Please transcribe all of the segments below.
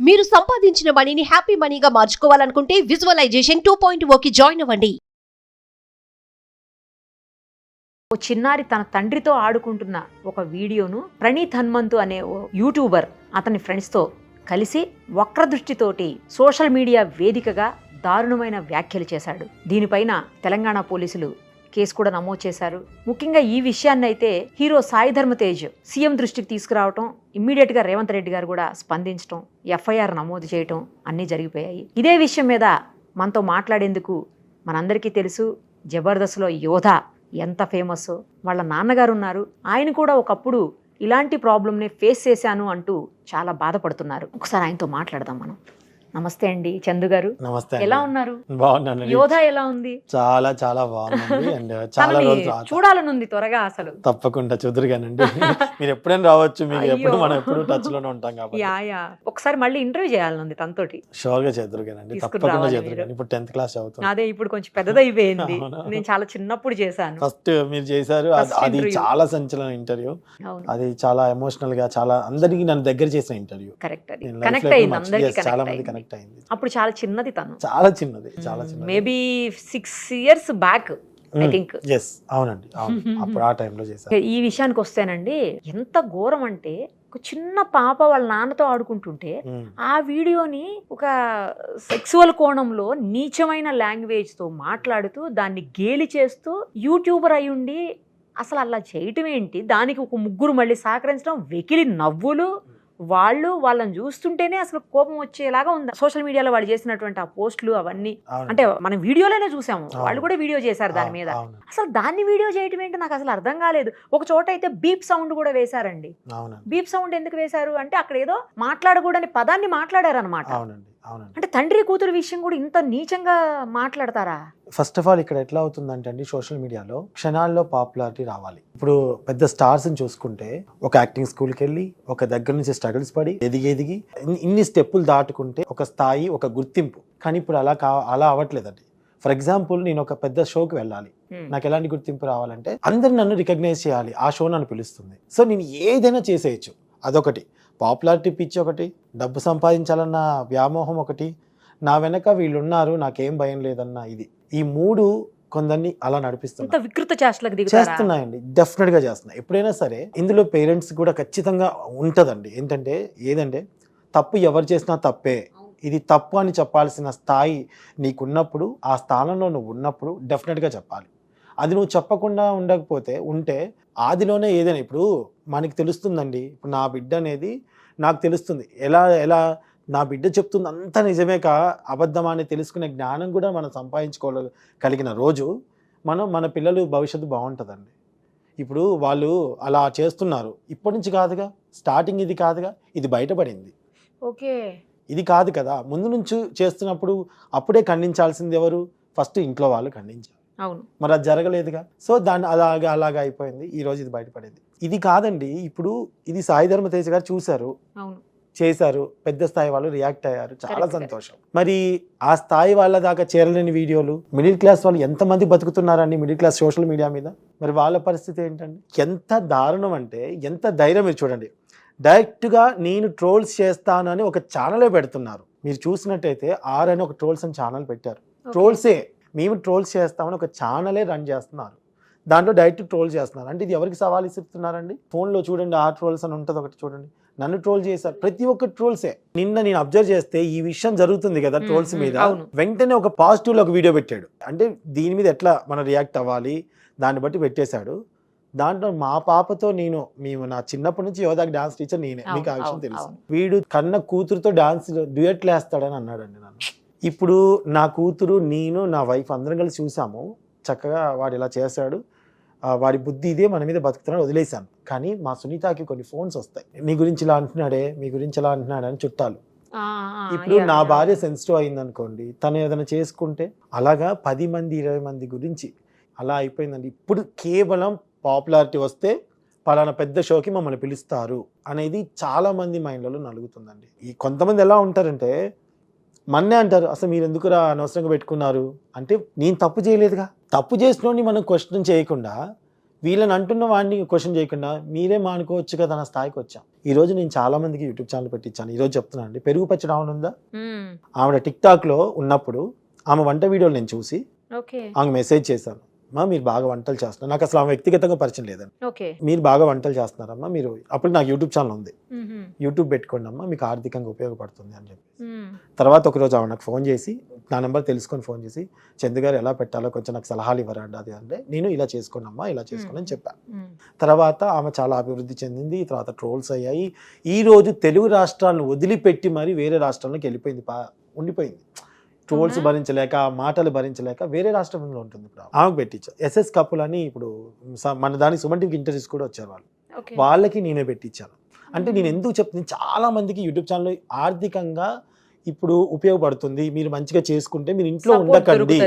మీరు సంపాదించిన మనీని హ్యాపీ మనీగా మార్చుకోవాలనుకుంటే విజువలైజేషన్ 2.0కి జాయిన్ అవ్వండి. ఓ చిన్నారి తన తండ్రితో ఆడుకుంటున్న ఒక వీడియోను ప్రణీత్ హనుమంతు అనే ఓ యూట్యూబర్ అతని ఫ్రెండ్స్తో కలిసి వక్రదృష్టితోటి సోషల్ మీడియా వేదికగా దారుణమైన వ్యాఖ్యలు చేశాడు. దీనిపైన తెలంగాణ పోలీసులు కేసు కూడా నమోదు చేశారు. ముఖ్యంగా ఈ విషయాన్ని అయితే హీరో సాయి ధర్మ తేజ్ సీఎం దృష్టికి తీసుకురావటం, ఇమ్మీడియట్గా రేవంత్ రెడ్డి గారు కూడా స్పందించడం, ఎఫ్ఐఆర్ నమోదు చేయటం అన్నీ జరిగిపోయాయి. ఇదే విషయం మీద మనతో మాట్లాడేందుకు మనందరికీ తెలుసు జబర్దస్త్లో యోధ ఎంత ఫేమస్, వాళ్ళ నాన్నగారు ఉన్నారు. ఆయన కూడా ఒకప్పుడు ఇలాంటి ప్రాబ్లమ్ని ఫేస్ చేశాను అంటూ చాలా బాధపడుతున్నారు. ఒకసారి ఆయనతో మాట్లాడదాం మనం. నమస్తే అండి చందు గారు. నమస్తే. ఎలా ఉన్నారు? బాగున్నాను. యోధ ఎలా ఉంది? చాలా చాలా బాగుంది అండ్ చాలా రోజులు చూడాలనుంది త్వరగా. అసలు తప్పకుండా చూదురుగానండి. మీరు ఎప్పుడైనా రావచ్చు, మీకు ఎప్పుడు మనం ఎప్పుడు టచ్ లోనే ఉంటాం కాబట్టి. యా ఒకసారి మళ్ళీ ఇంటర్వ్యూ చేయాలనుంది తనతోటి. షూర్ గా చేదురుగానండి, తప్పకుండా చేదురుగాను. ఇప్పుడు 10th క్లాస్ అవుతుంది. అదే ఇప్పుడు కొంచెం పెద్దదైపోయింది. నేను చాలా చిన్నప్పుడు చేశాను. ఫస్ట్ మీరు చేశారు, అది చాలా సంచలన ఇంటర్వ్యూ. అది చాలా ఎమోషనల్ గా, చాలా అందరికి నన్ను దగ్గర చేసిన ఇంటర్వ్యూ. కరెక్ట్, అది కనెక్ట్ అయింది అందరికి. చాలా మంది కనెక్ట్ అయింది. అప్పుడు చాలా చిన్నది తను, చాలా చిన్నది, చాలా చిన్నది. Maybe 6 years back I think. అవునండి, అవును. అప్పుడు ఆ టైంలో చేశారు. ఈ విషయానికి వస్తేనండి, ఎంత ఘోరం అంటే ఒక చిన్న పాప వాళ్ళ నాన్నతో ఆడుకుంటుంటే ఆ వీడియోని ఒక సెక్సువల్ కోణంలో నీచమైన లాంగ్వేజ్ తో మాట్లాడుతూ దాన్ని గేలి చేస్తూ యూట్యూబర్ అయ్యుండి అసలు అలా చేయటం ఏంటి? దానికి ఒక ముగ్గురు మళ్ళీ సహకరించడం, వెకిలి నవ్వులు, వాళ్ళని చూస్తుంటేనే అసలు కోపం వచ్చేలాగా ఉంది. సోషల్ మీడియాలో వాళ్ళు చేసినటువంటి ఆ పోస్టులు అవన్నీ, అంటే మనం వీడియోలోనే చూసాము, వాళ్ళు కూడా వీడియో చేశారు దాని మీద. అసలు దాన్ని వీడియో చేయటం ఏంటి నాకు అసలు అర్థం కాలేదు. ఒక చోట అయితే బీప్ సౌండ్ కూడా వేశారండి. బీప్ సౌండ్ ఎందుకు వేశారు అంటే అక్కడ ఏదో మాట్లాడకూడని పదాన్ని మాట్లాడారు అనమాట. అంటే తండ్రి కూతురు విషయం కూడా ఇంత నీచంగా మాట్లాడతారా? ఫస్ట్ ఆఫ్ ఆల్ ఇక్కడ ఎట్లా అవుతుందంటే అండి, సోషల్ మీడియాలో క్షణాల్లో పాపులారిటీ రావాలి. ఇప్పుడు పెద్ద స్టార్స్ ని చూసుకుంటే ఒక యాక్టింగ్ స్కూల్కి వెళ్ళి ఒక దగ్గర నుంచి స్ట్రగుల్స్ పడి ఎదిగి ఇన్ని స్టెప్పులు దాటుకుంటే ఒక స్థాయి, ఒక గుర్తింపు. కానీ ఇప్పుడు అలా అవ్వట్లేదండి. ఫర్ ఎగ్జాంపుల్, నేను ఒక పెద్ద షోకి వెళ్ళాలి, నాకు ఎలాంటి గుర్తింపు రావాలంటే అందరు నన్ను రికగ్నైజ్ చేయాలి, ఆ షో నన్ను పిలుస్తుంది. సో నేను ఏదైనా చేసేయచ్చు. అదొకటి. పాపులారిటీ పిచ్చి ఒకటి, డబ్బు సంపాదించాలన్న వ్యామోహం ఒకటి, నా వెనక వీళ్ళు ఉన్నారు, నాకేం భయం లేదన్న ఇది. ఈ మూడు కొందరిని అలా చేస్తున్నాయండి. డెఫినెట్ గా చేస్తున్నాయి. ఎప్పుడైనా సరే ఇందులో పేరెంట్స్ కూడా ఖచ్చితంగా ఉంటదండి. ఏదంటే తప్పు ఎవరు చేసినా తప్పే, ఇది తప్పు అని చెప్పాల్సిన స్థాయి నీకున్నప్పుడు, ఆ స్థానంలో నువ్వు ఉన్నప్పుడు డెఫినెట్ గా చెప్పాలి. అది నువ్వు చెప్పకుండా ఉంటే ఆదిలోనే ఏదైనా, ఇప్పుడు మనకి తెలుస్తుందండి, ఇప్పుడు నా బిడ్డ అనేది నాకు తెలుస్తుంది, ఎలా నా బిడ్డ చెప్తుంది అంతా నిజమే అబద్ధమా అని తెలుసుకునే జ్ఞానం కూడా మనం సంపాదించుకోగలిగిన రోజు మన పిల్లలు భవిష్యత్తు బాగుంటుందండి. ఇప్పుడు వాళ్ళు అలా చేస్తున్నారు, ఇప్పటి నుంచి కాదుగా, స్టార్టింగ్ ఇది కాదుగా, ఇది బయటపడింది. ఓకే, ఇది కాదు కదా. ముందు నుంచి చేస్తున్నప్పుడు అప్పుడే ఖండించాల్సింది ఎవరు? ఫస్ట్ ఇంట్లో వాళ్ళు ఖండించారు. అవును, మరి అది జరగలేదుగా. సో దాన్ని అలాగా అయిపోయింది. ఈ రోజు ఇది బయటపడింది. ఇది కాదండి, ఇప్పుడు ఇది సాయి ధర్మ తేజ్ గారు చూశారు, చేశారు, పెద్ద స్థాయి వాళ్ళు రియాక్ట్ అయ్యారు, చాలా సంతోషం. మరి ఆ స్థాయి వాళ్ళ దాకా చేరలేని వీడియోలు, మిడిల్ క్లాస్ వాళ్ళు ఎంతమంది బతుకుతున్నారండి మిడిల్ క్లాస్ సోషల్ మీడియా మీద? మరి వాళ్ళ పరిస్థితి ఏంటండి? ఎంత దారుణం అంటే, ఎంత ధైర్యం. మీరు చూడండి, డైరెక్ట్గా నేను ట్రోల్స్ చేస్తాను అని ఒక ఛానలే పెడుతున్నారు. మీరు చూసినట్టయితే అని ఒక ట్రోల్స్ అని ఛానల్ పెట్టారు. ట్రోల్సే, మేము ట్రోల్స్ చేస్తామని ఒక ఛానలే రన్ చేస్తున్నారు. దాంట్లో డైరెక్ట్ ట్రోల్ చేస్తున్నారు. అంటే ఇది ఎవరికి సవాల్ ఇస్తున్నారండి? ఫోన్లో చూడండి, ఆ ట్రోల్స్ అని ఉంటుంది ఒకటి, చూడండి నన్ను ట్రోల్ చేశారు. ప్రతి ఒక్క ట్రోల్సే. నిన్న నేను అబ్జర్వ్ చేస్తే ఈ విషయం జరుగుతుంది కదా ట్రోల్స్ మీద, వెంటనే ఒక పాజిటివ్ ఒక వీడియో పెట్టాడు. అంటే దీని మీద ఎట్లా మనం రియాక్ట్ అవ్వాలి దాన్ని బట్టి పెట్టేశాడు. దాంట్లో మా పాపతో మేము నా చిన్నప్పటి నుంచి యోధాకి డాన్స్ టీచర్ నేనే, మీకు ఆ విషయం తెలుసు. వీడు కన్న కూతురుతో డాన్స్ డ్యూయట్లు వేస్తాడని అన్నాడండి నన్ను. ఇప్పుడు నా కూతురు, నేను, నా వైఫ్ అందరం కలిసి చూసాము. చక్కగా వాడు ఇలా చేశాడు, వాడి బుద్ధి ఇదే, మన మీద బతుకుతున్నాడు, వదిలేశాను. కానీ మా సునీతకి కొన్ని ఫోన్స్ వస్తాయి, మీ గురించి ఇలా అంటున్నాడే, మీ గురించి ఇలా అంటున్నాడే అని చుట్టాలు. ఇప్పుడు నా భార్య సెన్సిటివ్ అయింది అనుకోండి, తను ఏదైనా చేసుకుంటే అలాగా 10 మంది 20 మంది గురించి అలా అయిపోయిందండి. ఇప్పుడు కేవలం పాపులారిటీ వస్తే పలానా పెద్ద షోకి మమ్మల్ని పిలుస్తారు అనేది చాలా మంది మైండ్లలో నలుగుతుందండి. ఈ కొంతమంది ఎలా ఉంటారంటే మన్నే అంటారు, అసలు మీరు ఎందుకురా అనవసరంగా పెట్టుకున్నారు అంటే, నేను తప్పు చేయలేదుగా. తప్పు చేసినోడిని మనం క్వశ్చన్ చేయకుండా వీళ్ళని అంటున్న వాడిని క్వశ్చన్ చేయకుండా మీరే మానుకోవచ్చు కదా అన్న స్థాయికి వచ్చాం. ఈ రోజు నేను చాలా మందికి యూట్యూబ్ ఛానల్ పెట్టించాను. ఈ రోజు చెప్తున్నాను అండి, పెరుగు పచ్చడి ఆమె ఉందా, ఆవిడ టిక్ టాక్ లో ఉన్నప్పుడు ఆమె వంట వీడియోలు నేను చూసి ఆమె మెసేజ్ చేశాను, అమ్మా మీరు బాగా వంటలు చేస్తున్నారు. నాకు అసలు ఆమె వ్యక్తిగతంగా పరిచయం లేదండి. మీరు బాగా వంటలు చేస్తున్నారమ్మా, మీరు అప్పుడు నాకు యూట్యూబ్ ఛానల్ ఉంది, యూట్యూబ్ పెట్టుకోండి అమ్మా, మీకు ఆర్థికంగా ఉపయోగపడుతుంది అని చెప్పి. తర్వాత ఒకరోజు ఆమె నాకు ఫోన్ చేసి, నా నెంబర్ తెలుసుకొని ఫోన్ చేసి, చందు గారు ఎలా పెట్టాలో కొంచెం నాకు సలహాలు ఇవ్వరండి అది అంటే, నేను ఇలా చేసుకోండి అమ్మా, ఇలా చేసుకోండి అని చెప్పాను. తర్వాత ఆమె చాలా అభివృద్ధి చెందింది. తర్వాత ట్రోల్స్ అయ్యాయి. ఈ రోజు తెలుగు రాష్ట్రాలను వదిలిపెట్టి మరి వేరే రాష్ట్రాలకు వెళ్ళిపోయింది, ఉండిపోయింది. ట్రోల్స్ భరించలేక, మాటలు భరించలేక వేరే రాష్ట్రంలో ఉంటుంది. ఇప్పుడు ఆమెకు పెట్టించా. ఎస్ఎస్ కపుల్ అని ఇప్పుడు మన దానికి సుమన్ టీవీకి ఇంటర్వ్యూస్ కూడా వచ్చారు వాళ్ళు, వాళ్ళకి నేనే పెట్టించాను. అంటే నేను ఎందుకు చెప్తున్నాను, చాలా మందికి యూట్యూబ్ ఛానల్ ఆర్థికంగా ఇప్పుడు ఉపయోగపడుతుంది, మీరు మంచిగా చేసుకుంటే మీరు ఇంట్లో ఉండకండి.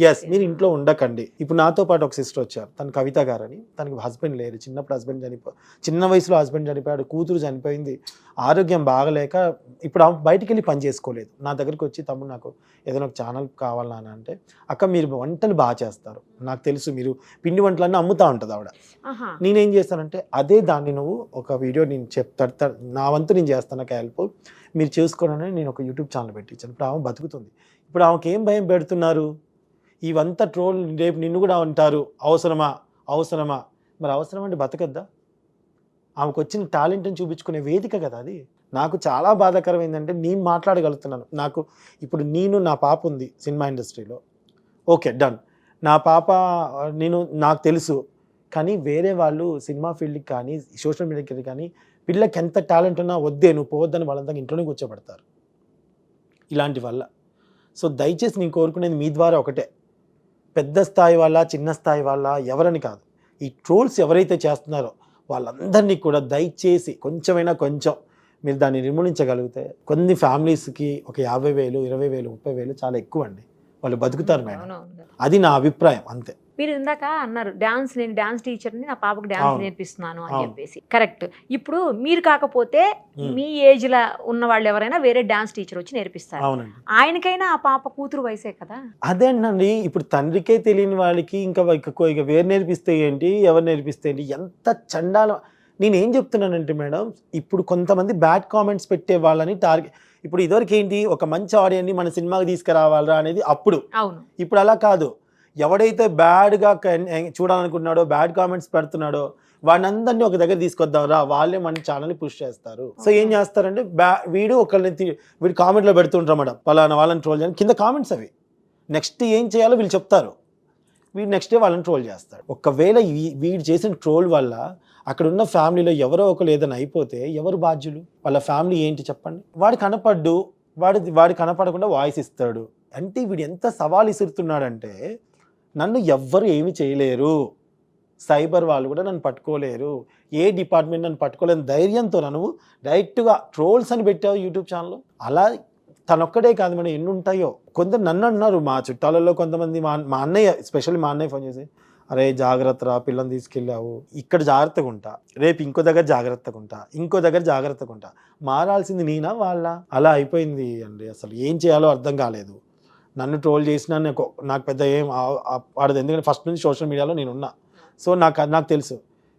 ఎస్, మీరు ఇంట్లో ఉండకండి. ఇప్పుడు నాతో పాటు ఒక సిస్టర్ వచ్చారు, తను కవిత గారని. తనకి హస్బెండ్ లేరు, చిన్నప్పుడు చిన్న వయసులో హస్బెండ్ చనిపోయాడు, కూతురు చనిపోయింది, ఆరోగ్యం బాగలేక ఇప్పుడు ఆమె బయటికి వెళ్ళి పని చేసుకోలేదు. నా దగ్గరికి వచ్చి, తమ్ముడు నాకు ఏదైనా ఒక ఛానల్ కావాలని అంటే, అక్క మీరు వంటలు బాగా చేస్తారు, నాకు తెలుసు, మీరు పిండి వంటలన్నీ అమ్ముతా ఉంటుంది ఆవిడ. నేనేం చేస్తానంటే, అదే దాన్ని నువ్వు ఒక వీడియో నేను చెప్తా, నా వంతు నేను చేస్తాను, నాకు హెల్ప్ మీరు చేసుకోవాలని నేను ఒక యూట్యూబ్ ఛానల్ పెట్టించాను. ఇప్పుడు ఆమె బతుకుతుంది. ఇప్పుడు ఆమెకి ఏం భయం పెడుతున్నారు, ఇవంతా ట్రోల్, రేపు నిన్ను కూడా అంటారు, అవసరమా మరి అవసరం అంటే బతకద్దా? ఆమెకు వచ్చిన టాలెంట్ని చూపించుకునే వేదిక కదా అది. నాకు చాలా బాధాకరం ఏంటంటే, నేను మాట్లాడగలుగుతున్నాను. నాకు ఇప్పుడు నా పాప ఉంది సినిమా ఇండస్ట్రీలో, ఓకే డన్, నా పాప నాకు తెలుసు. కానీ వేరే వాళ్ళు సినిమా ఫీల్డ్కి కానీ సోషల్ మీడియాకి కానీ పిల్లకి ఎంత టాలెంట్ ఉన్నా వద్దే నువ్వు పోవద్దని వాళ్ళంతా ఇంట్లోనే కూర్చోబెడతారు ఇలాంటి వల్ల. సో దయచేసి నేను కోరుకునేది మీ ద్వారా ఒకటే, పెద్ద స్థాయి వాళ్ళ చిన్న స్థాయి వాళ్ళ ఎవరని కాదు, ఈ ట్రోల్స్ ఎవరైతే చేస్తున్నారో వాళ్ళందరినీ కూడా దయచేసి కొంచెం మీరు దాన్ని నిర్మూలించగలిగితే, కొన్ని ఫ్యామిలీస్కి ఒక 50,000, 20,000, 30,000 చాలా ఎక్కువ అండి, వాళ్ళు బతుకుతారు మేడం. అది నా అభిప్రాయం, అంతే. మీరు ఇందాక అన్నారు నేను డాన్స్ టీచర్ని, నా పాపకు డాన్స్ నేర్పిస్తున్నాను అని చెప్పేసి. కరెక్ట్. ఇప్పుడు మీరు కాకపోతే మీ ఏజ్ లా ఉన్న వాళ్ళు ఎవరైనా వేరే డాన్స్ టీచర్ వచ్చి నేర్పిస్తారు, ఆయనకైనా ఆ పాప కూతురు వయసే కదా. అదేనండి, ఇప్పుడు తండ్రికే తెలియని వాళ్ళకి ఇంకా వేరు నేర్పిస్తే ఏంటి, ఎవరు నేర్పిస్తే ఏంటి, ఎంత చండాలం. నేనేం చెప్తున్నానంటే మేడం, ఇప్పుడు కొంతమంది బ్యాడ్ కామెంట్స్ పెట్టే వాళ్ళని టార్గెట్, ఇప్పుడు ఇదివరకు ఏంటి, ఒక మంచి ఆడియన్ని మన సినిమాకి తీసుకురావాలరా అనేది అప్పుడు. ఇప్పుడు అలా కాదు, ఎవడైతే బ్యాడ్గా చూడాలనుకుంటున్నాడో, బ్యాడ్ కామెంట్స్ పెడుతున్నాడో వాడిని అందరినీ ఒక దగ్గర తీసుకొద్దాం రా, వాళ్ళే మన ఛానల్ని పుష్ చేస్తారు. సో ఏం చేస్తారంటే, వీడు వీడు కామెంట్లో పెడుతుంటారు మేడం, పలానా వాళ్ళని ట్రోల్ చేయాలి, కింద కామెంట్స్ అవి, నెక్స్ట్ ఏం చేయాలో వీళ్ళు చెప్తారు, వీడు నెక్స్ట్ డే వాళ్ళని ట్రోల్ చేస్తాడు. ఒకవేళ వీడు చేసిన ట్రోల్ వల్ల అక్కడ ఉన్న ఫ్యామిలీలో ఎవరో ఒకరు ఏదైనా అయిపోతే ఎవరు బాధ్యులు, వాళ్ళ ఫ్యామిలీ ఏంటి చెప్పండి. వాడు కనపడకుండా వాయిస్ ఇస్తాడు అంటే వీడు ఎంత సవాల్ ఇస్తున్నాడంటే, నన్ను ఎవ్వరు ఏమి చేయలేరు, సైబర్ వాళ్ళు కూడా నన్ను పట్టుకోలేరు, ఏ డిపార్ట్మెంట్ నన్ను పట్టుకోలేని ధైర్యంతో నువ్వు డైరెక్ట్గా ట్రోల్స్ అని పెట్టావు యూట్యూబ్ ఛానల్లో. అలా తనొక్కడే కాదు మేడం, ఎన్ని ఉంటాయో. కొందరు నన్ను అన్నారు, మా చుట్టాలలో కొంతమంది, మా అన్నయ్య, ఎస్పెషల్లీ మా అన్నయ్య ఫోన్ చేసి, అరే జాగ్రత్త రా, పిల్లల్ని తీసుకెళ్ళావు, ఇక్కడ జాగ్రత్తగా ఉంటా, రేపు ఇంకో దగ్గర జాగ్రత్తగా ఉంటా, మారాల్సింది నేనా వాళ్ళ? అలా అయిపోయింది అండి. అసలు ఏం చేయాలో అర్థం కాలేదు. నన్ను ట్రోల్ చేసినా నాకు పెద్ద ఏం ఆడదు, ఎందుకంటే ఫస్ట్ నుంచి సోషల్ మీడియాలో నేను ఉన్నా, సో నాకు తెలుసు.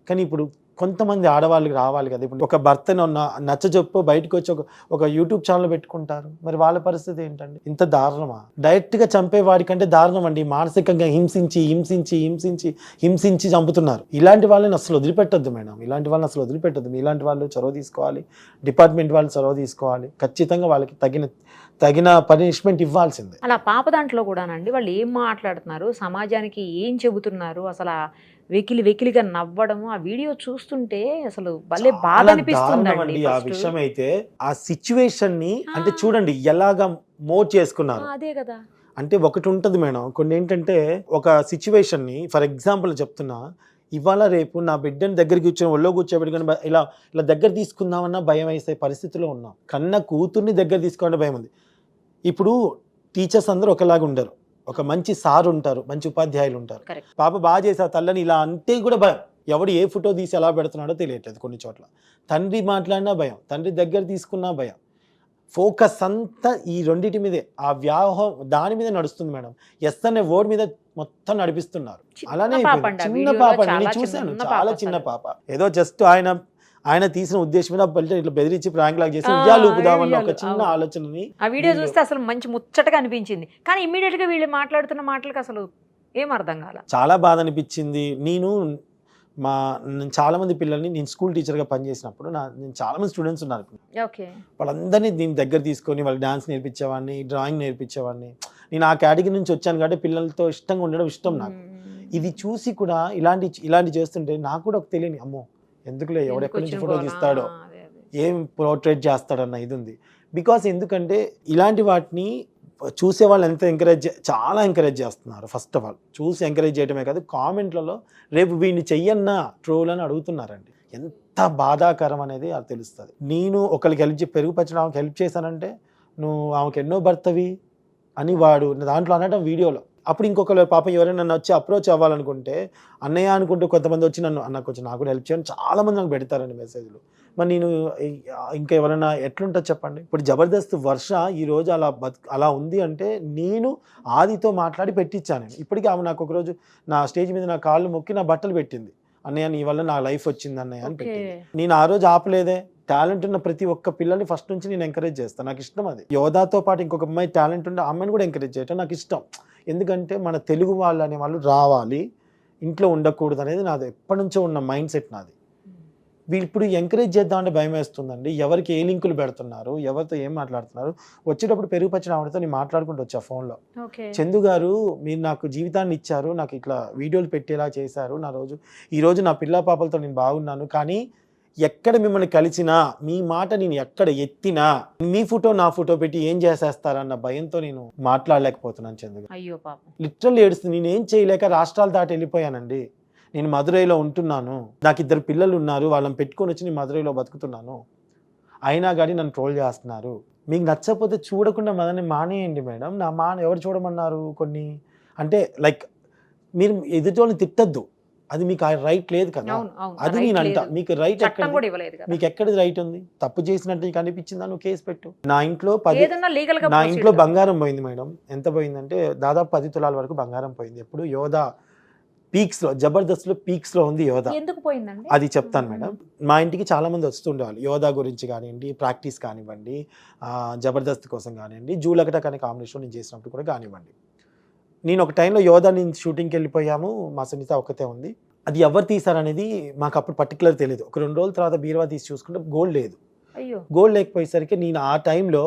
కానీ ఇప్పుడు కొంతమంది ఆడవాళ్ళకి రావాలి కదా, ఇప్పుడు ఒక భర్తను నచ్చజెప్పో బయటకు వచ్చి ఒక యూట్యూబ్ ఛానల్ పెట్టుకుంటారు, మరి వాళ్ళ పరిస్థితి ఏంటండి? ఇంత దారుణమా? డైరెక్ట్గా చంపే వాడికంటే దారుణం అండి, మానసికంగా హింసించి చంపుతున్నారు. ఇలాంటి వాళ్ళని అసలు వదిలిపెట్టొద్దు మేడం, ఇలాంటి ఇలాంటి వాళ్ళు చొరవ తీసుకోవాలి, డిపార్ట్మెంట్ వాళ్ళు చొరవ తీసుకోవాలి, ఖచ్చితంగా వాళ్ళకి తగిన పనిష్మెంట్ ఇవ్వాల్సిందే. అలా పాప దాంట్లో కూడానండి, వాళ్ళు ఏం మాట్లాడుతున్నారు, సమాజానికి ఏం చెబుతున్నారు, అసలు వెకిలిగా నవ్వడము, ఆ వీడియో చూస్తుంటే అసలు భలే బాధ అనిపిస్తుందండి. ఆ విషయం అయితే ఆ సిచ్యువేషన్ ని అంటే చూడండి ఎలాగా మోడ్ చేసుకున్నారు. అదే కదా, అంటే ఒకటి ఉంటది మేడం, కొన్ని ఏంటంటే ఒక సిచ్యువేషన్ ని, ఫర్ ఎగ్జాంపుల్ చెప్తున్నా, ఇవాళ రేపు నా బిడ్డని దగ్గరికి కూర్చొని ఒళ్ళో కూర్చోబెట్టుకుని ఇలా దగ్గర తీసుకుందామన్నా భయం వేసే పరిస్థితిలో ఉన్నాం. కన్న కూతుర్ని దగ్గర తీసుకోవాలంటే భయం ఉంది. ఇప్పుడు టీచర్స్ అందరూ ఒకలాగా ఉండరు, ఒక మంచి సార్ ఉంటారు, మంచి ఉపాధ్యాయులు ఉంటారు. పాప బాగా చేసా తల్లని ఇలా అంటే కూడా భయం, ఎవడు ఏ ఫోటో తీసి ఎలా పెడుతున్నాడో తెలియట్లేదు కొన్ని చోట్ల. తండ్రి మాట్లాడినా భయం, తండ్రి దగ్గర తీసుకున్నా భయం. ఫోకస్ అంతా ఈ రెండింటి మీదే, ఆ వ్యాహం దాని మీద నడుస్తుంది మేడం. ఎస్ అనే వర్డ్ మీద మొత్తం నడిపిస్తున్నారు. అలానే అయిపోయింది. చిన్న పాప, నేను చూశాను, చాలా చిన్న పాప. ఏదో జస్ట్ ఆయన తీసిన ఉద్దేశం మీద ఇట్లా బెదిరించి ప్రాంక్ లాగా చేసి ఉయ్యాలు ఊపుదామన్న ఒక చిన్న ఆలోచనని ఆ వీడియో చూస్తే అసలు మంచి ముచ్చటగా అనిపించింది. కానీ ఇమ్మీడియట్ గా వీళ్ళు మాట్లాడుతున్న మాటలకు అసలు ఏం అర్థం కాల. చాలా బాధ అనిపించింది. నేను చాలా మంది పిల్లల్ని, నేను స్కూల్ టీచర్గా పనిచేసినప్పుడు నేను చాలా మంది స్టూడెంట్స్ ఉన్నారు, వాళ్ళందరినీ దీని దగ్గర తీసుకొని వాళ్ళు డాన్స్ నేర్పించేవాడిని, డ్రాయింగ్ నేర్పించేవాడిని. నేను ఆ కేటగిరీ నుంచి వచ్చాను కాబట్టి పిల్లలతో ఇష్టంగా ఉండడం ఇష్టం నాకు. ఇది చూసి కూడా ఇలాంటి చేస్తుంటే నాకు కూడా ఒక తెలియని, అమ్మో ఎందుకులే ఎవడెక్కడి నుంచి ఫోటో తీస్తాడో, ఏం పోర్ట్రేట్ చేస్తాడన్న ఇది ఉంది. బికాస్ ఎందుకంటే ఇలాంటి వాటిని చూసే వాళ్ళు ఎంత చాలా ఎంకరేజ్ చేస్తున్నారు. ఫస్ట్ ఆఫ్ ఆల్ చూసి ఎంకరేజ్ చేయడమే కాదు, కామెంట్లలో రేపు వీడిని చెయ్యన్నా ట్రోల్ అని అడుగుతున్నారండి. ఎంత బాధాకరం అనేది అది తెలుస్తుంది. నేను ఒకరికి పెరుగు పచ్చడం ఆమెకు హెల్ప్ చేశానంటే నువ్వు ఆమెకు ఎన్నో భర్తవి అని వాడు దాంట్లో అనడం వీడియోలో. అప్పుడు ఇంకొకరు పాపం ఎవరైనా నన్ను వచ్చి అప్రోచ్ అవ్వాలనుకుంటే అన్నయ్య అనుకుంటూ కొంతమంది వచ్చి నాకు వచ్చి నాకు కూడా హెల్ప్ చేయని చాలామంది నాకు పెడతారండి మెసేజ్లు. మరి నేను ఇంకా ఎవరైనా ఎట్లుంటుంది చెప్పండి. ఇప్పుడు జబర్దస్త్ వర్ష ఈరోజు అలా ఉంది అంటే నేను ఆదితో మాట్లాడి పెట్టించాను. ఇప్పటికీ ఆమె నాకు ఒకరోజు నా స్టేజ్ మీద నా కాళ్ళు మొక్కి నా బట్టలు పెట్టింది, అన్నయ్య నీ వల్ల నా లైఫ్ వచ్చింది అన్నయ్య అని పెట్టింది. నేను ఆ రోజు ఆపలేదే. టాలెంట్ ఉన్న ప్రతి ఒక్క పిల్లల్ని ఫస్ట్ నుంచి నేను ఎంకరేజ్ చేస్తాను, నాకు ఇష్టం అది. యోధాతో పాటు ఇంకొక అమ్మాయి టాలెంట్ ఉంటే ఆ అమ్మాయిని కూడా ఎంకరేజ్ చేయటం నాకు ఇష్టం. ఎందుకంటే మన తెలుగు వాళ్ళు అనే వాళ్ళు రావాలి, ఇంట్లో ఉండకూడదు అనేది నాది ఎప్పటి నుంచో ఉన్న మైండ్ సెట్ నాది. ఇప్పుడు ఎంకరేజ్ చేద్దామంటే భయం వేస్తుందండి. ఎవరికి ఏ లింకులు పెడుతున్నారు, ఎవరితో ఏం మాట్లాడుతున్నారు. వచ్చేటప్పుడు పెరుగు పచ్చిన ఆవిడతో నేను మాట్లాడుకుంటూ వచ్చా ఫోన్లో, చందు గారు మీరు నాకు జీవితాన్ని ఇచ్చారు, నాకు ఇట్లా వీడియోలు పెట్టేలా చేశారు, ఈరోజు నా పిల్ల పాపలతో నేను బాగున్నాను, కానీ ఎక్కడ మిమ్మల్ని కలిసినా మీ మాట నేను ఎక్కడ ఎత్తినా మీ ఫోటో నా ఫోటో పెట్టి ఏం చేసేస్తారన్న భయంతో నేను మాట్లాడలేకపోతున్నాను చందు. అయ్యో పాపం, లిటరల్ ఏడుస్తుంది. నేనేం చేయలేక రాష్ట్రాలు దాటి వెళ్ళిపోయానండి. నేను మదురైలో ఉంటున్నాను, నాకు 2 పిల్లలు ఉన్నారు, వాళ్ళని పెట్టుకొని వచ్చి నేను మదురైలో బతుకుతున్నాను, అయినా కానీ నన్ను ట్రోల్ చేస్తున్నారు. మీకు నచ్చకపోతే చూడకుండా మనల్ని మానేయండి మేడం. ఎవరు చూడమన్నారు కొన్ని అంటే లైక్ మీరు ఎదుటి తిట్టద్దు, అది మీకు ఆ రైట్ లేదు కదా. అది నేను అంట, మీకు రైట్ ఎక్కడ, మీకు ఎక్కడిది రైట్ ఉంది? తప్పు చేసినట్టు నీకు అనిపించిందా, నువ్వు కేసు పెట్టు. నా ఇంట్లో బంగారం పోయింది మేడం. ఎంత పోయిందంటే దాదాపు 10 తులాల వరకు బంగారం పోయింది. ఎప్పుడు యోధా పీక్స్ లో, జబర్దస్త్ లో పీక్స్ లో ఉంది యోధా. ఎందుకు పోయిందండి అది చెప్తాను మేడం. మా ఇంటికి చాలా మంది వస్తుండేవాళ్ళు, యోధా గురించి కానివ్వండి, ప్రాక్టీస్ కానివ్వండి, జబర్దస్త్ కోసం కానివ్వండి, జూలకట కానీ కాంబినేషన్ నేను చేసినప్పుడు కూడా కానివ్వండి. నేను ఒక టైంలో యోధా నుంచి షూటింగ్కి వెళ్ళిపోయాము, మా సునీత ఒక్కతే ఉంది. అది ఎవరు తీసారనేది మాకు అప్పుడు పర్టికులర్ తెలియదు. ఒక 2 రోజుల తర్వాత బీరువా తీసి చూసుకుంటే గోల్డ్ లేదు. గోల్డ్ లేకపోయేసరికి నేను ఆ టైంలో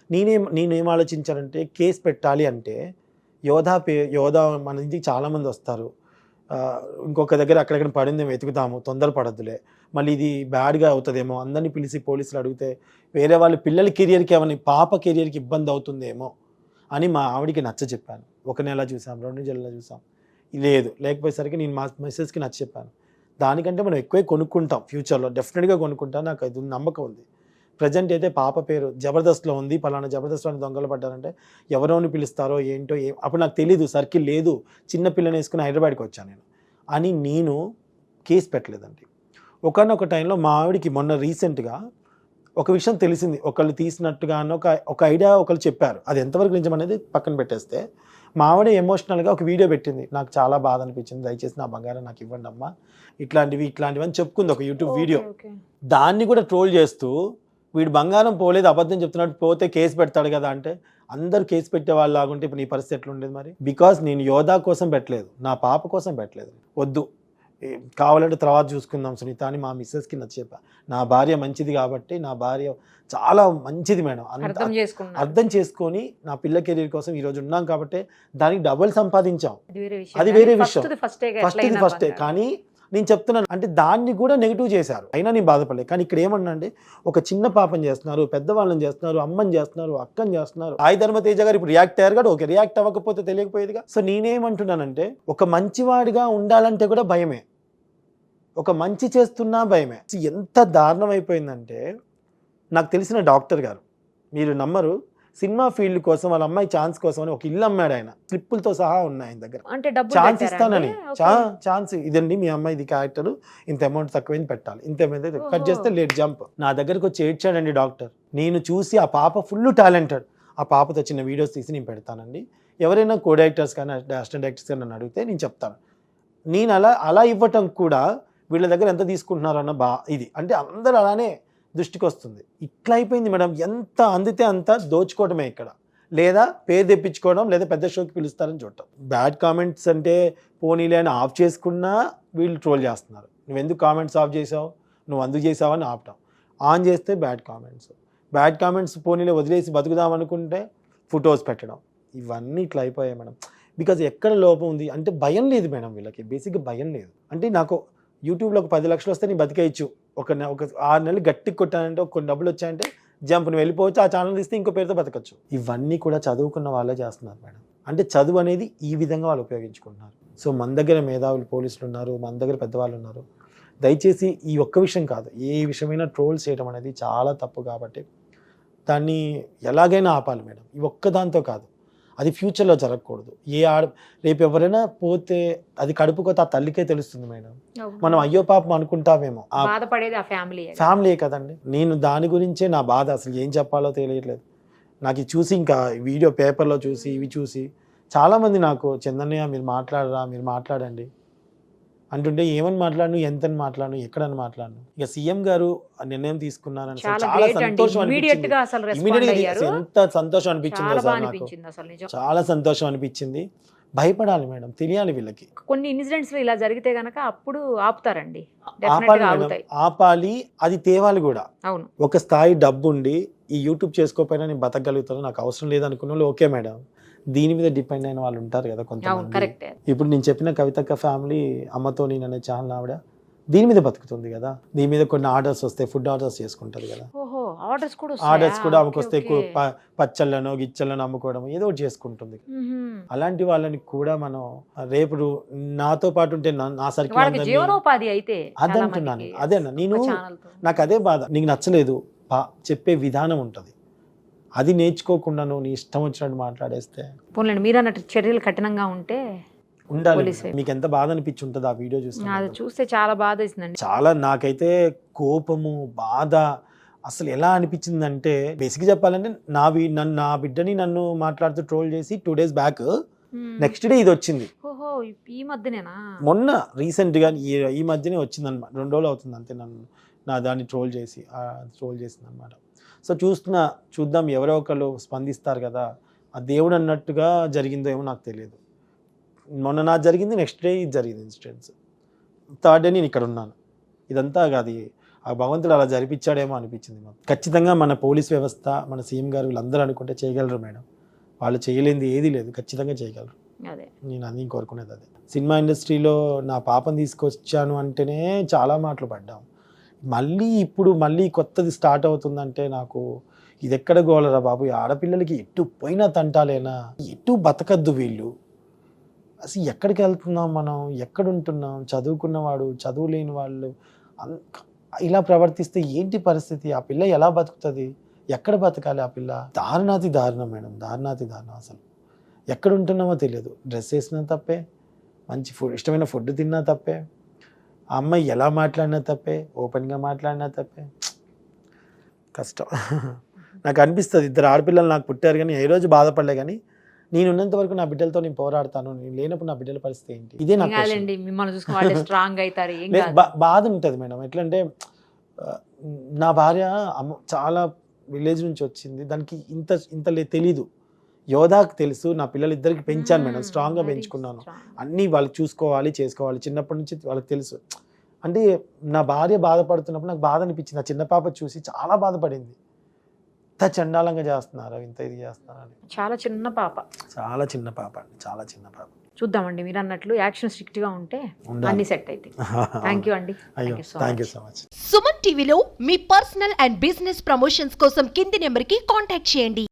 నేనేం ఆలోచించానంటే కేసు పెట్టాలి అంటే యోధా మన ఇంటికి చాలామంది వస్తారు, ఇంకొక దగ్గర అక్కడెక్కడ పడిందేమో వెతుకుతాము, తొందరపడద్దులే, మళ్ళీ ఇది బ్యాడ్గా అవుతుందేమో, అందరినీ పిలిచి పోలీసులు అడిగితే వేరే వాళ్ళ పిల్లల కెరియర్కి ఏమైనా పాప కెరియర్కి ఇబ్బంది అవుతుందేమో అని మా ఆవిడికి నచ్చ చెప్పాను. 1 నెల చూసాం, 2 నెలలు చూసాం, లేకపోయేసరికి నేను మా మెసేజ్కి నచ్చ చెప్పాను. దానికంటే మనం ఎక్కువే కొనుక్కుంటాం ఫ్యూచర్లో, డెఫినెట్గా కొనుక్కుంటాం, నాకు అది నమ్మకం ఉంది. ప్రజెంట్ అయితే పాప పేరు జబర్దస్త్లో ఉంది, పలానా జబర్దస్త్లో దొంగలు పడ్డారంటే ఎవరోని పిలుస్తారో ఏంటో అప్పుడు నాకు తెలీదు, సర్కిల్ లేదు, చిన్న పిల్లని వేసుకుని హైదరాబాద్కి వచ్చాను నేను కేసు పెట్టలేదండి. ఒకనొక టైంలో మా ఆవిడికి మొన్న రీసెంట్గా ఒక విషయం తెలిసింది, ఒకళ్ళు తీసినట్టుగానో ఒక ఐడియా ఒకళ్ళు చెప్పారు. అది ఎంతవరకు నిజం అనేది పక్కన పెట్టేస్తే మా ఆవిడ ఎమోషనల్గా ఒక వీడియో పెట్టింది. నాకు చాలా బాధ అనిపించింది, దయచేసి నా బంగారం నాకు ఇవ్వండి అమ్మా, ఇట్లాంటివి అని చెప్పుకుంది ఒక యూట్యూబ్ వీడియో. దాన్ని కూడా ట్రోల్ చేస్తూ వీడు బంగారం పోలేదు, అబద్ధం చెప్తున్నాడు, పోతే కేసు పెడతాడు కదా అంటే అందరూ కేసు పెట్టే వాళ్ళు లాగుంటే ఇప్పుడు నీ పరిస్థితి ఎట్లుండేది మరి? బికాస్ నేను యోధా కోసం పెట్టలేదు, నా పాప కోసం పెట్టలేదు. వద్దు, కావాలంటే తర్వాత చూసుకుందాం సునీత అని మా మిస్సెస్కి నచ్చ చెప్పా. నా భార్య మంచిది కాబట్టి, నా భార్య చాలా మంచిది మేడం, అర్థం చేసుకొని నా పిల్ల కెరీర్ కోసం ఈరోజు ఉన్నాం కాబట్టి దానికి డబుల్ సంపాదించాం, అది వేరే విషయం. ఫస్టే కానీ నేను చెప్తున్నాను అంటే దాన్ని కూడా నెగిటివ్ చేశారు, అయినా నేను బాధపడలేదు. కానీ ఇక్కడ ఏమన్నా అంటే ఒక చిన్న పాపని చేస్తున్నారు, పెద్దవాళ్ళని చేస్తున్నారు, అమ్మని చేస్తున్నారు, అక్కని చేస్తున్నారు. సాయి ధర్మ తేజ గారు ఇప్పుడు రియాక్ట్ అయ్యారు కదా, ఓకే రియాక్ట్ అవ్వకపోతే తెలియకపోయేదిగా. సో నేనేమంటున్నానంటే ఒక మంచివాడిగా ఉండాలంటే కూడా భయమే, ఒక మంచి చేస్తున్నా భయమే. ఎంత దారుణం అయిపోయిందంటే నాకు తెలిసిన డాక్టర్ గారు, మీరు నమ్మరు, సినిమా ఫీల్డ్ కోసం వాళ్ళ అమ్మాయి ఛాన్స్ కోసం అని ఒక ఇల్లు అమ్మాడు ఆయన, స్లిప్పులతో సహా ఉన్నాయి ఆయన దగ్గర. అంటే డబ్బులు ఛాన్స్ పెట్టారా ఇస్తానని అండి? ఛాన్స్ ఇదండి మీ అమ్మాయి ఇది క్యారెక్టర్, ఇంత అమౌంట్ తక్కువైంది పెట్టాలి, ఇంత కట్ చేస్తే లేట్ జంప్. నా దగ్గరకు వచ్చి ఏడ్చాడండి డాక్టర్. నేను చూసి ఆ పాప ఫుల్ టాలెంటెడ్, ఆ పాపతో చిన్న వీడియోస్ తీసి నేను పెడతానండి, ఎవరైనా కో డైరెక్టర్స్ కానీ అసిస్టెంట్ డైరెక్టర్స్ కానీ నన్ను అడిగితే నేను చెప్తాను. నేను అలా ఇవ్వటం కూడా వీళ్ళ దగ్గర ఎంత తీసుకుంటున్నారు అన్న ఇది అంటే అందరూ అలానే దృష్టికి వస్తుంది. ఇట్లా అయిపోయింది మేడం, ఎంత అందితే అంత దోచుకోవడమే ఇక్కడ, లేదా పేరు తెప్పించుకోవడం, లేదా పెద్ద షోకి పిలుస్తారని చూడటం. బ్యాడ్ కామెంట్స్ అంటే పోనీలే అని ఆఫ్ చేసుకున్నా వీళ్ళు ట్రోల్ చేస్తున్నారు. నువ్వు ఎందుకు కామెంట్స్ ఆఫ్ చేసావు, నువ్వు అందుకు చేసావు అని ఆపటం. ఆన్ చేస్తే బ్యాడ్ కామెంట్స్ పోనీలే వదిలేసి బతుకుదాం అనుకుంటే ఫొటోస్ పెట్టడం. ఇవన్నీ ఇట్లా అయిపోయాయి మేడం. బికాజ్ ఎక్కడ లోపం ఉంది అంటే భయం లేదు మేడం వీళ్ళకి, బేసిక్గా భయం లేదు. అంటే నాకు యూట్యూబ్లో ఒక 10 లక్షలు వస్తే నేను బతికేయచ్చు, ఒక 6 నెలలు గట్టికి కొట్టానంటే కొన్ని డబ్బులు వచ్చాయంటే జంప్ నువ్వు వెళ్ళిపోవచ్చు, ఆ ఛానల్ తీస్తే ఇంకో పేరుతో బతకచ్చు. ఇవన్నీ కూడా చదువుకున్న వాళ్ళే చేస్తున్నారు మేడం. అంటే చదువు అనేది ఈ విధంగా వాళ్ళు ఉపయోగించుకుంటున్నారు. సో మన దగ్గర మేధావులు పోలీసులు ఉన్నారు, మన దగ్గర పెద్దవాళ్ళు ఉన్నారు. దయచేసి ఈ ఒక్క విషయం కాదు, ఏ విషయమైనా ట్రోల్స్ చేయడం అనేది చాలా తప్పు. కాబట్టి దాన్ని ఎలాగైనా ఆపాలి మేడం. ఈ ఒక్కదాంతో కాదు, అది ఫ్యూచర్లో జరగకూడదు. రేపు ఎవరైనా పోతే అది కడుపు కొత్త ఆ తల్లికే తెలుస్తుంది మేడం. మనం అయ్యో పాపం అనుకుంటామేమో, బాధపడేది ఆ ఫ్యామిలీ కదండి. నేను దాని గురించే నా బాధ, అసలు ఏం చెప్పాలో తెలియట్లేదు నాకు. ఇది చూసి ఇంకా వీడియో పేపర్లో చూసి ఇవి చూసి చాలామంది నాకు చందన్నయ్య మీరు మాట్లాడండి అంటుంటే ఏమని మాట్లాడను, ఎంతని మాట్లాడను, ఎక్కడని మాట్లాడను. ఇక సీఎం గారు నిర్ణయం తీసుకున్నారని చాలా సంతోషం అనిపించింది. ఎంత సంతోషం అనిపించిందో సార్ నాకు, చాలా సంతోషం అనిపించింది. భయపడాలి మేడం, తెలియాలి వీళ్ళకి. కొన్ని ఇన్సిడెంట్స్ ఇలా జరిగితే గనక అప్పుడు ఆపుతారండి, ఆపాలి, అది తేవాలి కూడా. అవును, ఒక స్థాయి డబ్బు ఉండి ఈ యూట్యూబ్ చేసుకోకపోయినా నేను బతకగలుగుతాను, నాకు అవసరం లేదనుకున్న వాళ్ళు ఓకే మేడం. దీని మీద డిపెండ్ అయిన వాళ్ళు ఉంటారు కదా కొంతమంది. ఇప్పుడు నేను చెప్పిన కవితక్క ఫ్యామిలీ అమ్మతో నేను అనే ఛానల్ ఆవిడ దీని మీద బతుకుతుంది కదా. దీని మీద కొన్ని ఆర్డర్స్ వస్తే ఫుడ్ ఆర్డర్స్ చేసుకుంటారు కదా, ఆర్డర్స్ కూడా ఆమెకు వస్తే పచ్చళ్ళను గిచ్చళ్ళను అమ్ముకోవడం ఏదో ఒకటి చేసుకుంటుంది. అలాంటి వాళ్ళని కూడా మనం రేపు నాతో పాటు ఉంటే నా సర్కిల్ అదంటున్నాను. అదేనా నేను, నాకు అదే బాధ. నీకు నచ్చలేదు చెప్పే విధానం ఉంటుంది, అది నేర్చుకోకుండా నువ్వు నీ ఇష్టం వచ్చినట్టు మాట్లాడేస్తే మీరు అన్నట్టు చర్యలు కఠినంగా ఉండాలి. మీకు ఎంత బాధ అనిపించి ఉంటుంది ఆ వీడియో చూస్తే? చాలా బాధ వేసిందండి. చాలా, నాకైతే కోపము బాధ అసలు ఎలా అనిపించిందంటే, బేసిక్గా చెప్పాలంటే నా బిడ్డని నన్ను మాట్లాడుతూ ట్రోల్ చేసి 2 days బ్యాక్ నెక్స్ట్ డే ఇది వచ్చింది. ఈ మధ్యనేనా? మొన్న రీసెంట్ గా ఈ మధ్యనే వచ్చింది అనమాట, 2 రోజులు అవుతుంది అంతే. నా దాన్ని ట్రోల్ చేసింది అనమాట. సో చూద్దాం ఎవరో ఒకళ్ళు స్పందిస్తారు కదా. ఆ దేవుడు అన్నట్టుగా జరిగిందో ఏమో నాకు తెలియదు. మొన్న నాకు జరిగింది, నెక్స్ట్ డే ఇది జరిగింది ఇన్సిడెంట్స్, 3rd day నేను ఇక్కడ ఉన్నాను. ఇదంతా అది ఆ భగవంతుడు అలా జరిపించాడేమో అనిపించింది మాకు. ఖచ్చితంగా మన పోలీస్ వ్యవస్థ, మన సీఎం గారు వీళ్ళందరూ అనుకుంటే చేయగలరు మేడం. వాళ్ళు చేయలేనిది ఏది లేదు, ఖచ్చితంగా చేయగలరు. నేను అది కోరుకునేది అదే. సినిమా ఇండస్ట్రీలో నా పాపను తీసుకొచ్చాను అంటేనే చాలా మాటలు పడ్డాం. మళ్ళీ కొత్తది స్టార్ట్ అవుతుందంటే నాకు ఇది ఎక్కడ గోలరా బాబు. ఈ ఆడపిల్లలకి ఎటు పోయినా తంటాలేనా, ఎటు బతకద్దు వీళ్ళు. అసలు ఎక్కడికి వెళ్తున్నాం మనం, ఎక్కడుంటున్నాం? చదువుకున్నవాడు, చదువు లేని వాళ్ళు ఇలా ప్రవర్తిస్తే ఏంటి పరిస్థితి? ఆ పిల్ల ఎలా బతుకుతుంది? ఎక్కడ బతకాలి ఆ పిల్ల? దారుణం మేడం, దారుణం. అసలు ఎక్కడ ఉంటున్నామో తెలియదు. డ్రెస్ వేసినా తప్పే, మంచి ఇష్టమైన ఫుడ్ తిన్నా తప్పే, ఆ అమ్మాయి ఎలా మాట్లాడినా తప్పే, ఓపెన్గా మాట్లాడినా తప్పే. కష్టం. నాకు అనిపిస్తుంది 2 ఆడపిల్లలు నాకు పుట్టారు కానీ ఏ రోజు బాధపడలే. కానీ నేను ఉన్నంత వరకు నా బిడ్డలతో నేను పోరాడతాను, నేను లేనప్పుడు నా బిడ్డల పరిస్థితి ఏంటి? ఇదే నాకు బాధ ఉంటుంది మేడం. ఎట్లంటే నా భార్య చాలా విలేజ్ నుంచి వచ్చింది, దానికి ఇంత తెలీదు. యోధాకు తెలుసు, నా పిల్లలిద్దరికి పెంచాను మేడం, స్ట్రాంగ్గా పెంచుకున్నాను. అన్నీ వాళ్ళు చూసుకోవాలి, చేసుకోవాలి, చిన్నప్పటి నుంచి వాళ్ళకి తెలుసు. అంటే నా భార్య బాధపడుతున్నప్పుడు నాకు బాధ అనిపించింది. ఆ చిన్న పాప చూసి చాలా బాధపడింది. ఇంత చండాలంగా చేస్తున్నారు, ఇంత ఇది చేస్తున్నారు. చాలా చిన్న పాప చూద్దామండి. మీరు అన్నట్లు యాక్షన్ స్ట్రిక్ట్ గా ఉంటే అన్ని సెట్ అయితే. థ్యాంక్ యూ అండి. Thank you so much. Suman టీవీలో మీ పర్సనల్ అండ్ బిజినెస్ ప్రమోషన్స్ కోసం కింది నెంబర్కి కాంటాక్ట్ చేయండి.